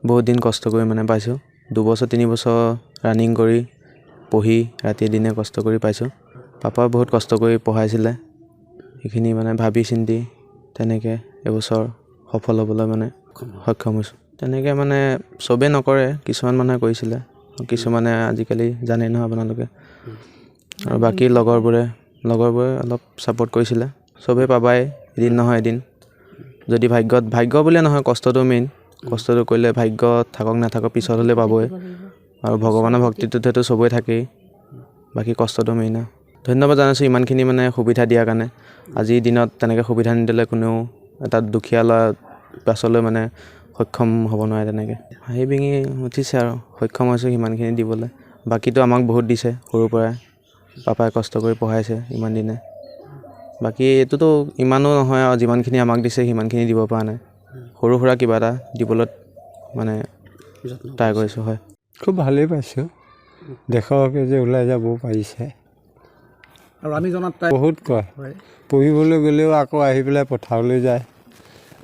বহুত দিন কষ্ট কৰি মানে পাইছোঁ 2 বছৰ 3 বছৰ ৰানিং কৰি পঢ়ি ৰাতি দিনে কষ্ট কৰি পাইছোঁ পাপাই বহুত কষ্ট কৰি পঢ়াইছিলে সেইখিনি মানে ভাবি চিন্তি তেনেকৈ এবছৰ সফল হ'বলৈ মানে সক্ষম হৈছোঁ তেনেকৈ মানে চবেই নকৰে কিছুমান মানুহে কৰিছিলে কিছুমানে আজিকালি জানে নহয় আপোনালোকে আৰু বাকী লগৰবোৰে অলপ ছাপোৰ্ট কৰিছিলে চবেই পাবাই এদিন নহয় এদিন যদি ভাগ্য বুলিয়ে নহয় কষ্টটো মেইন কষ্টটো কৰিলে ভাগ্য থাকক নাথাকক পিছত হ'লে পাবই আৰু ভগৱানৰ ভক্তিটোতো চবই থাকেই বাকী কষ্টটো মেইন ধন্যবাদ জনাইছোঁ ইমানখিনি মানে সুবিধা দিয়াৰ কাৰণে আজিৰ দিনত তেনেকৈ সুবিধা নিদিলে কোনেও এটা দুখীয়া ল'ৰা পাছলৈ মানে সক্ষম হ'ব নোৱাৰে তেনেকৈ হাঁহি বিঙি উঠিছে আৰু সক্ষম হৈছোঁ সিমানখিনি দিবলৈ বাকীটো আমাক বহুত দিছে সৰুৰ পৰাই পাপাই কষ্ট কৰি পঢ়াইছে ইমান দিনে বাকী এইটোতো ইমানো নহয় আৰু যিমানখিনি আমাক দিছে সিমানখিনি দিব পৰা নাই সৰু সুৰা কিবা এটা দিবলৈ মানে ট্ৰাই কৰিছোঁ হয় খুব ভালেই পাইছোঁ দেশকে যে ওলাই যাব পাৰিছে আৰু আমি জনাত বহুত কয় পঢ়িবলৈ গ'লেও আকৌ আহি পেলাই পথাৰলৈ যায়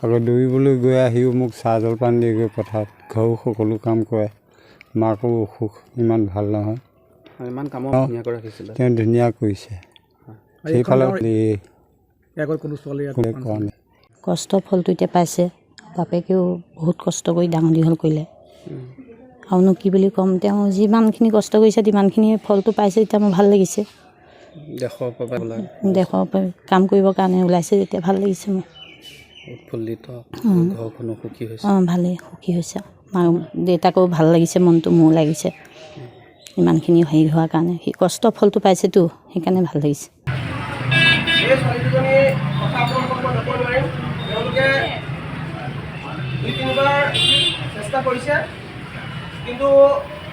আকৌ দৌৰিবলৈ গৈ আহিও মোক চাহ জলপান দি গৈ পথাৰত ঘৰো সকলো কাম কৰে মাকো অসুখ ইমান ভাল নহয় ইমান কামত ধুনীয়াকৈ ৰাখিছিলে তেওঁ ধুনীয়া কৰিছে সেইফালে কষ্ট ফলটো এতিয়া পাইছে বাপেকেও বহুত কষ্ট কৰি ডাঙৰ দীঘল কৰিলে আৰুনো কি বুলি ক'ম তেওঁ যিমানখিনি কষ্ট কৰিছে তিমানখিনি ফলটো পাইছে এতিয়া মোৰ ভাল লাগিছে দেশৰ কাম কৰিবৰ কাৰণে ওলাইছে যেতিয়া ভাল লাগিছে মোৰ ভালেই সুখী হৈছে দেউতাকো ভাল লাগিছে মনটো মোৰ লাগিছে ইমানখিনি হেৰি হোৱাৰ কাৰণে সি কষ্ট ফলটো পাইছেতো সেইকাৰণে ভাল লাগিছে চেষ্টা কৰিছে কিন্তু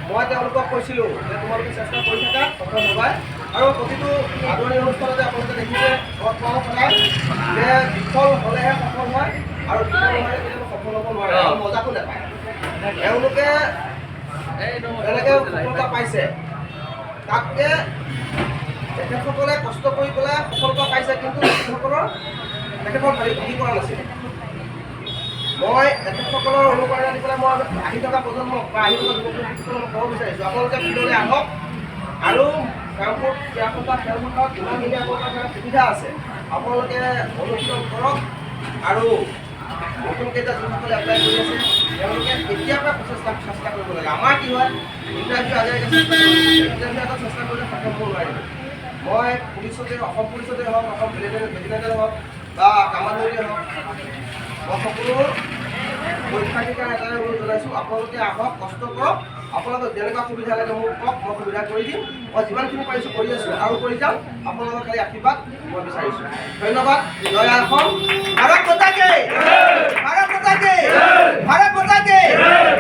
মই তেওঁলোকক কৈছিলোঁ যে তোমালোকে চেষ্টা কৰি থাকা সফল হ'বা আৰু প্ৰতিটো আদৰণি অনুষ্ঠানতে আপোনালোকে দেখিছে যে বিফল হ'লেহে সফল হয় আৰু বিফল হ'লে কেতিয়াবা সফল হ'ব নোৱাৰে আৰু মজাটো নাপায় তেওঁলোকে এনেকৈ সফলতা পাইছে তাতকৈ তেখেতসকলে কষ্ট কৰি পেলাই সফলতা পাইছে কিন্তু তেখেতসকলৰ ভাগি কৰা নাছিলে মই তেখেতসকলৰ অনুপ্ৰেৰণা দি পেলাই মই আহি থকা প্ৰজন্মক বা আহি থকা যুৱকসকলক ক'ব বিচাৰিছোঁ আপোনালোকে ফিল্ডলৈ আহক আৰু কামপুৰ ক্ৰীড়া খেলপথাৰত ইমানখিনি আপোনালোকৰ সুবিধা আছে আপোনালোকে অনুশীলন কৰক আৰু নতুনকৈ এতিয়া যোনসকলে এপ্লাই কৰি আছে তেওঁলোকে এতিয়াৰ পৰা চেষ্টা কৰিব লাগে আমাৰ কি হয় ইণ্টাৰভিউ ইণ্টাৰভিউ এটা চেষ্টা কৰিলে সক্ষম হ'ব নোৱাৰিব মই পুলিচতে অসম পুলিচতে হওক অসম ভেটেনেৰীতে হওক বা কামাণ্ডৰীয়ে হওক মই সকলো পৰীক্ষাৰ্থীৰ কাৰণে এটাই অনুৰোধ জনাইছোঁ আপোনালোকে আহক কষ্ট কৰক আপোনালোকক যেনেকুৱা সুবিধা লাগে মোক কওক মই সুবিধা কৰি দিম মই যিমানখিনি পাৰিছোঁ কৰি আছোঁ আৰু কৰি যাম আপোনালোকৰ খালি আশীৰ্বাদ মই বিচাৰিছোঁ ধন্যবাদ জয় অসম ভাৰত